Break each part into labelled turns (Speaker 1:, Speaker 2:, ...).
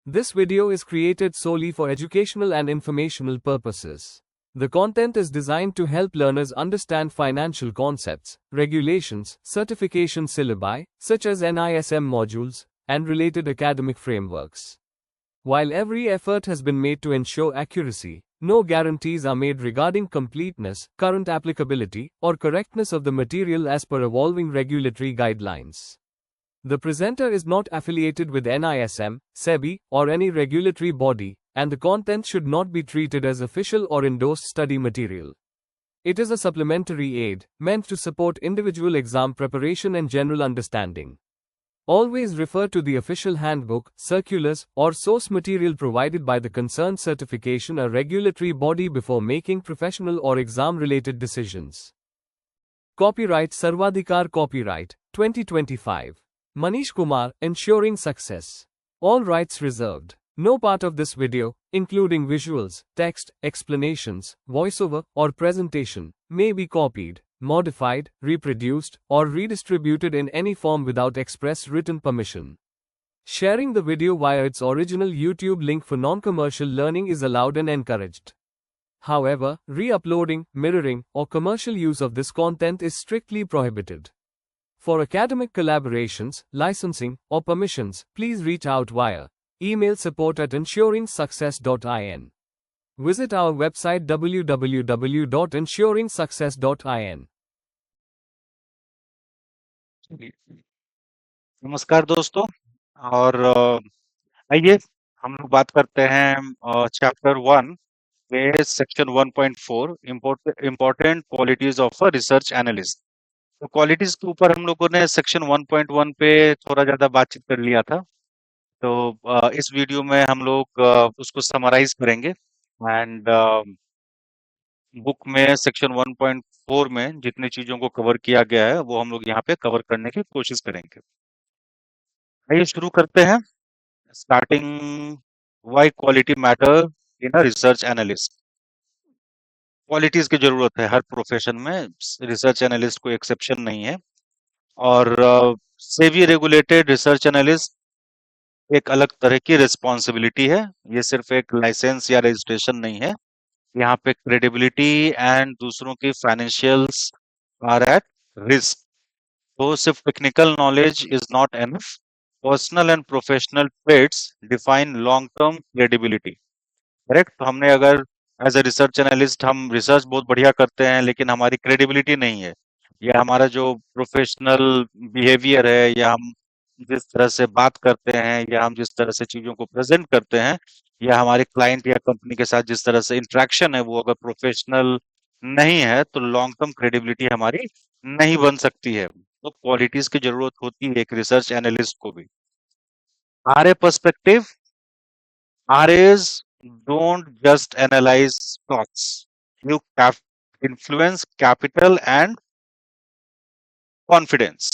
Speaker 1: This video is created solely for educational and informational purposes. The content is designed to help learners understand financial concepts, regulations, certification syllabi, such as NISM modules, and related academic frameworks. While every effort has been made to ensure accuracy, no guarantees are made regarding completeness, current applicability, or correctness of the material as per evolving regulatory guidelines. The presenter is not affiliated with NISM, SEBI, or any regulatory body, and the content should not be treated as official or endorsed study material. It is a supplementary aid, meant to support individual exam preparation and general understanding. Always refer to the official handbook, circulars, or source material provided by the concerned certification or regulatory body before making professional or exam-related decisions. Copyright Sarvadhikar Copyright, 2025. Manish Kumar, Ensuring Success. All rights reserved. No part of this video, including visuals, text, explanations, voiceover, or presentation, may be copied, modified, reproduced, or redistributed in any form without express written permission. Sharing the video via its original YouTube link for non-commercial learning is allowed and encouraged. However, re-uploading, mirroring, or commercial use of this content is strictly prohibited. For academic collaborations, licensing, or permissions, please reach out via email support@ensuringsuccess.in. Visit our website www.ensuringsuccess.in.
Speaker 2: नमस्कार दोस्तों। और आइए हम लोग बात करते हैं chapter 1 के section 1.4 important qualities of a research analyst. तो क्वालिटीज के ऊपर हम लोगों ने सेक्शन 1.1 पे थोड़ा ज्यादा बातचीत कर लिया था। तो इस वीडियो में हम लोग उसको समराइज करेंगे एंड बुक में सेक्शन 1.4 में जितनी चीजों को कवर किया गया है वो हम लोग यहाँ पे कवर करने की कोशिश करेंगे। आइए शुरू करते हैं। Starting, why quality matter in a research analyst. Qualities की जरूरत है हर प्रोफेशन में, रिसर्च एनालिस्ट कोई एक्सेप्शन नहीं है। और सेबी रेगुलेटेड रिसर्च एनालिस्ट एक अलग तरह की रिस्पॉन्सिबिलिटी है। ये सिर्फ एक लाइसेंस या रजिस्ट्रेशन नहीं है। यहाँ पे क्रेडिबिलिटी एंड दूसरों की फाइनेंशियल्स आर एट रिस्क। तो सिर्फ technical knowledge is not enough. Personal and professional trades define long term credibility. Correct. तो हमने अगर एज अ रिसर्च एनालिस्ट हम रिसर्च बहुत बढ़िया करते हैं लेकिन हमारी क्रेडिबिलिटी नहीं है, या हमारा जो प्रोफेशनल बिहेवियर है, या हम जिस तरह से बात करते हैं, या हम जिस तरह से चीजों को प्रेजेंट करते हैं, या हमारे क्लाइंट या कंपनी के साथ जिस तरह से इंटरेक्शन है वो अगर प्रोफेशनल नहीं है तो लॉन्ग टर्म क्रेडिबिलिटी हमारी नहीं बन सकती है। तो क्वालिटीज की जरूरत होती है एक रिसर्च एनालिस्ट को भी। RA perspective, RAs don't just analyze stocks. You influence capital and confidence.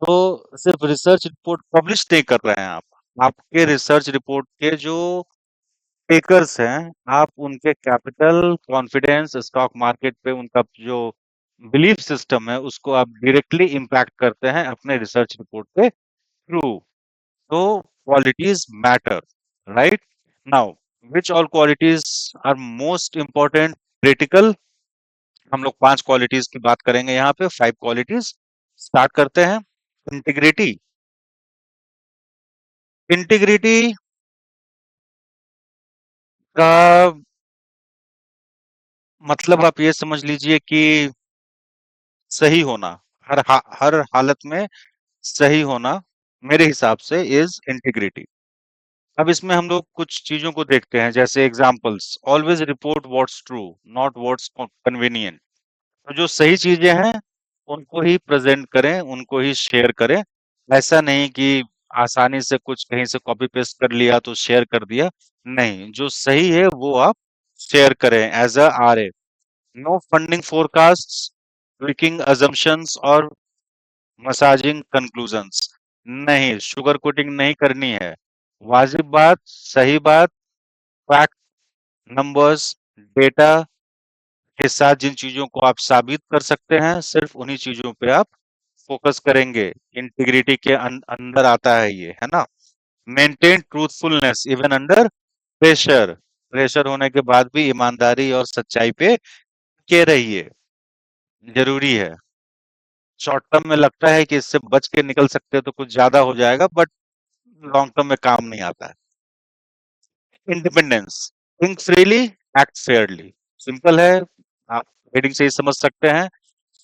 Speaker 2: तो सिर्फ रिसर्च रिपोर्ट पब्लिश नहीं कर रहे हैं आप, आपके रिसर्च रिपोर्ट के जो टेकर्स हैं, आप उनके कैपिटल, कॉन्फिडेंस, स्टॉक मार्केट पे उनका जो बिलीफ सिस्टम है उसको आप डायरेक्टली इम्पैक्ट करते हैं अपने रिसर्च रिपोर्ट के थ्रू। तो qualities matter, right? Now, which all qualities are most important, critical? हम लोग 5 क्वालिटीज की बात करेंगे यहाँ पे, 5 क्वालिटीज। स्टार्ट करते हैं। इंटीग्रिटी। इंटीग्रिटी का मतलब आप ये समझ लीजिए कि सही होना, हर हालत में सही होना मेरे हिसाब से इज इंटीग्रिटी। अब इसमें हम लोग कुछ चीजों को देखते हैं, जैसे examples. Always report what's true, not what's convenient. तो जो सही चीजें हैं उनको ही प्रेजेंट करें, उनको ही शेयर करें। ऐसा नहीं कि आसानी से कुछ कहीं से कॉपी पेस्ट कर लिया तो शेयर कर दिया। नहीं, जो सही है वो आप शेयर करें as a RA. No funding forecast, tweaking assumptions और मसाजिंग कंक्लूजन्स। नहीं, शुगर कोटिंग नहीं करनी है। वाजिब बात, सही बात, फैक्ट, नंबर्स, डेटा के साथ जिन चीजों को आप साबित कर सकते हैं, सिर्फ उन्हीं चीजों पे आप फोकस करेंगे। इंटीग्रिटी के अंदर आता है ये, है ना। Maintain truthfulness even under pressure, pressure होने के बाद भी ईमानदारी और सच्चाई पे टिके रहिए, जरूरी है। शॉर्ट टर्म में लगता है कि इससे बच के निकल सकते हो तो कुछ ज्यादा हो जाएगा, बट लॉन्ग टर्म में काम नहीं आता है। Independence, think freely, act fairly, simple है, आप हेडिंग से ही समझ सकते हैं।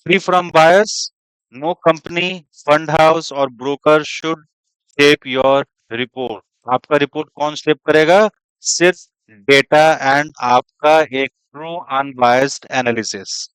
Speaker 2: Free from bias, no company, fund house और broker should shape your report. आपका रिपोर्ट कौन शेप करेगा? सिर्फ डेटा एंड आपका एक true unbiased analysis.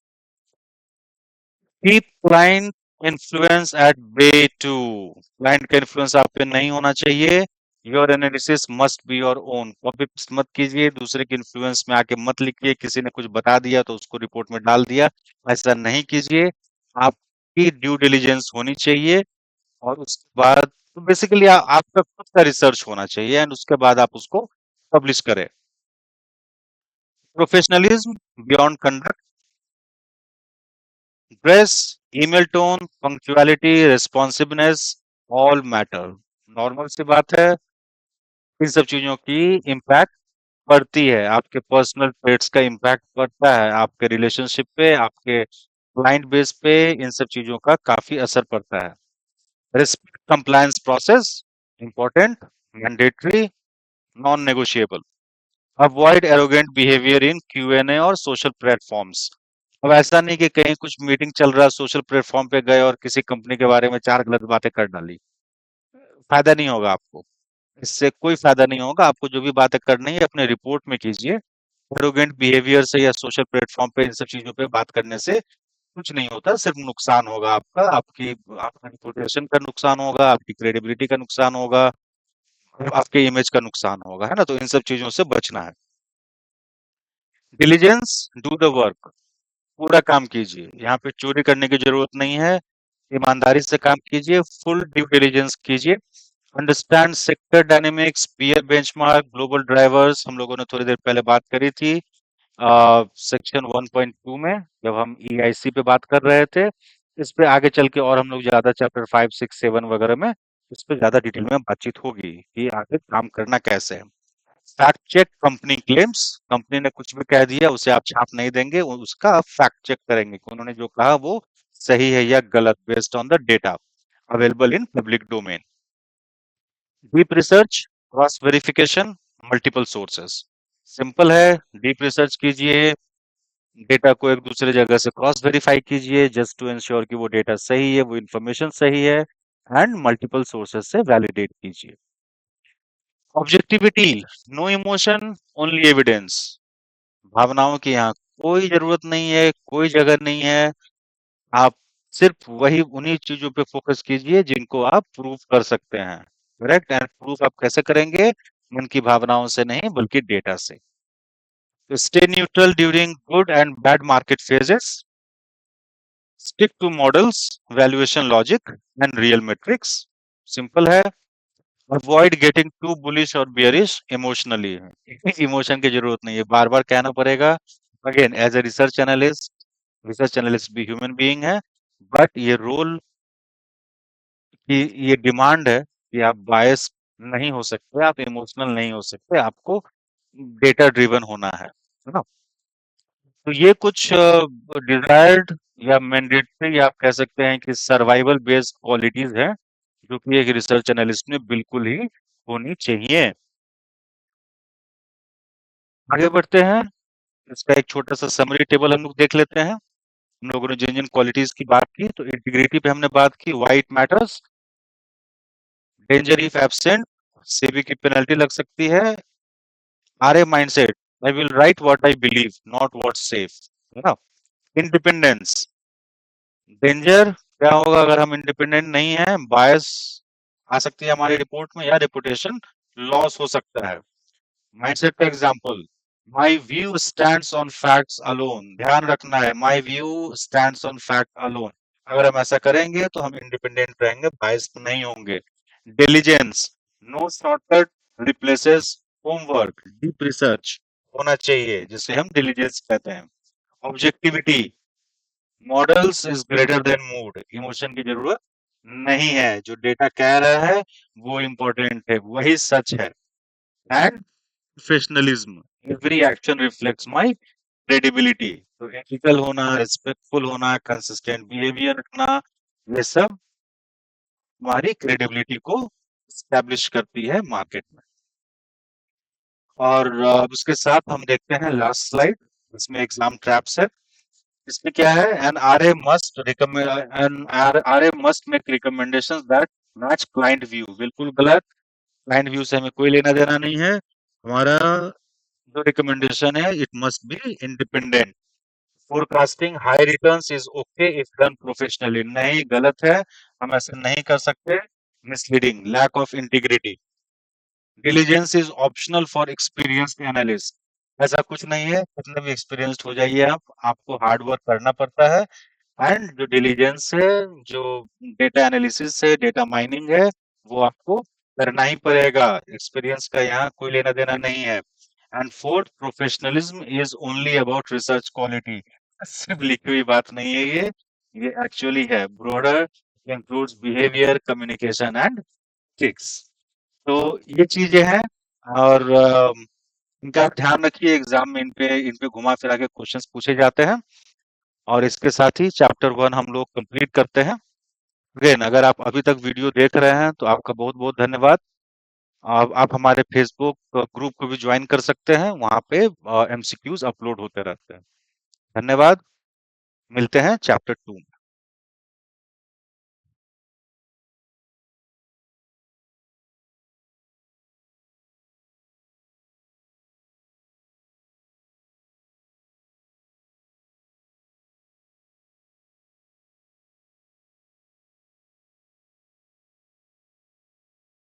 Speaker 2: Keep client influence at bay too, client का इन्फ्लुएंस आप पे नहीं होना चाहिए। Your analysis must be your own, copy paste मत कीजिए, दूसरे के इन्फ्लुएंस में आके मत लिखिए, किसी ने कुछ बता दिया तो उसको रिपोर्ट में डाल दिया, ऐसा नहीं कीजिए। आपकी ड्यू डिलिजेंस होनी चाहिए, और उसके बाद तो बेसिकली आपका खुद का रिसर्च होना चाहिए, एंड उसके बाद आप उसको पब्लिश करें। Professionalism beyond conduct, dress, email tone, punctuality, responsiveness, all matter. Normal सी बात है, इन सब चीजों की इम्पैक्ट पड़ती है, आपके पर्सनल ट्रेट्स का इम्पैक्ट पड़ता है, आपके रिलेशनशिप पे, आपके क्लाइंट बेस पे, इन सब चीजों का काफी असर पड़ता है। Respect compliance process, important, mandatory, non negotiable. Avoid arrogant behaviour in Q&A और सोशल प्लेटफॉर्म्स। अब ऐसा नहीं कि कहीं कुछ मीटिंग चल रहा है, सोशल प्लेटफॉर्म पे गए और किसी कंपनी के बारे में चार गलत बातें कर डाली, फायदा नहीं होगा आपको, इससे कोई फायदा नहीं होगा। आपको जो भी बातें करनी है अपने रिपोर्ट में कीजिए। एरोगेंट बिहेवियर से या सोशल प्लेटफॉर्म पे इन सब चीजों पे बात करने से कुछ नहीं होता, सिर्फ नुकसान होगा आपका, आपकी आपका रेपुटेशन का नुकसान होगा, आपकी क्रेडिबिलिटी का नुकसान होगा, आपके इमेज का नुकसान होगा, है ना? तो इन सब चीजों से बचना है। डिलीजेंस, डू द वर्क, पूरा काम कीजिए, यहाँ पे चोरी करने की जरूरत नहीं है, ईमानदारी से काम कीजिए, फुल ड्यू डिलिजेंस कीजिए। Understand sector dynamics, peer benchmark, global drivers, हम लोगों ने थोड़ी देर पहले बात करी थी सेक्शन 1.2 में, जब हम ईआईसी पे बात कर रहे थे। इस पे आगे चल के और हम लोग ज्यादा चैप्टर 5, 6, 7 वगैरह में इस पे ज्यादा डिटेल में बातचीत होगी कि आगे काम करना कैसे है। Fact check company claims, company ने कुछ भी कह दिया उसे आप छाप नहीं देंगे, उसका आप फैक्ट चेक करेंगे कि उन्होंने जो कहा वो सही है या गलत, based on the data available in public domain. Deep research, cross verification, multiple sources, simple है, डीप रिसर्च कीजिए, डेटा को एक दूसरे जगह से क्रॉस वेरीफाई कीजिए, जस्ट टू इंश्योर कि वो डेटा सही है, वो इंफॉर्मेशन सही है, एंड मल्टीपल सोर्सेस से वैलिडेट कीजिए। Objectivity, no emotion, only evidence, भावनाओं की यहाँ कोई जरूरत नहीं है, कोई जगह नहीं है। आप सिर्फ वही उन्हीं चीजों पे फोकस कीजिए जिनको आप प्रूव कर सकते हैं, करेक्ट? एंड प्रूफ आप कैसे करेंगे? मन की भावनाओं से नहीं, बल्कि डेटा से। तो stay neutral during good and bad market phases, stick to models, valuation logic and real metrics, simple है। अवॉइड गेटिंग टू बुलिश और बियरिश इमोशनली, इमोशन की जरूरत नहीं है, बार बार कहना पड़ेगा। Again, as a research analyst भी ह्यूमन बीइंग है, बट ये रोल की ये डिमांड है कि आप बायस नहीं हो सकते, आप इमोशनल नहीं हो सकते, आपको डेटा ड्रिवन होना है ना? तो ये कुछ डिजायर्ड या मैंडेटरी, आप कह सकते हैं कि सर्वाइवल बेस्ड क्वालिटीज हैं, जो कि एक रिसर्च एनालिस्ट में बिल्कुल ही होनी चाहिए। आगे बढ़ते हैं, इसका एक छोटा सा समरी टेबल हम लोग देख लेते हैं। हम लोगों ने जिन जिन क्वालिटीज की बात की, तो इंटीग्रिटी पे हमने बात की, why it matters, danger if absent, SEBI की पेनल्टी लग सकती है। RA mindset, I will write what I believe, not what safe, है ना? इंडिपेंडेंस, डेंजर क्या होगा अगर हम इंडिपेंडेंट नहीं है? बायस आ सकती है हमारी रिपोर्ट में, या रेपुटेशन लॉस हो सकता है। माइंडसेट का example, my view stands on facts alone, ध्यान रखना है, my view stands on fact alone. अगर हम ऐसा करेंगे तो हम इंडिपेंडेंट रहेंगे, बायस नहीं होंगे। Diligence, no shortcut replaces homework, deep research होना चाहिए, जिसे हम डिलीजेंस कहते हैं। Objectivity, models is greater than mood, emotion की जरूरत नहीं है। जो डेटा कह रहा है वो इम्पोर्टेंट है, वही सच है। And professionalism, every action reflects my credibility. तो एथिकल होना, रिस्पेक्टफुल होना, कंसिस्टेंट बिहेवियर रखना, ये सब हमारी क्रेडिबिलिटी को स्टैब्लिश करती है मार्केट में। और उसके साथ हम देखते हैं लास्ट स्लाइड, इसमें एग्जाम ट्रैप्स है। इसमें क्या है, an R A must make recommendations that match client view. बिल्कुल गलत। क्लाइंट व्यू से हमें कोई लेना देना नहीं है। हमारा जो रिकमेंडेशन है, it must be independent. Forecasting high returns is okay if done professionally. नहीं, गलत है, हम ऐसे नहीं कर सकते। Misleading, lack of integrity. Diligence is optional for experienced analyst. ऐसा कुछ नहीं है, कितने भी एक्सपीरियंस्ड हो जाइए आप, आपको हार्ड वर्क करना पड़ता है। एंड जो डिलीजेंस है, जो डेटा एनालिसिस है, डेटा माइनिंग है, वो आपको करना ही पड़ेगा। एक्सपीरियंस का यहाँ कोई लेना देना नहीं है। And fourth, professionalism is only about research quality. सिर्फ लिखी हुई बात नहीं है ये एक्चुअली है। Broader includes behaviour, communication and ethics. तो ये चीजें हैं। और इनका आप ध्यान रखिए, एग्जाम में इन पे घुमा फिरा के क्वेश्चंस पूछे जाते हैं। और इसके साथ ही चैप्टर 1 हम लोग कंप्लीट करते हैं। अगेन, अगर आप अभी तक वीडियो देख रहे हैं तो आपका बहुत बहुत धन्यवाद। आप हमारे फेसबुक ग्रुप को भी ज्वाइन कर सकते हैं, वहां पे एमसीक्यूज अपलोड होते रहते हैं। धन्यवाद। मिलते हैं चैप्टर 2 में।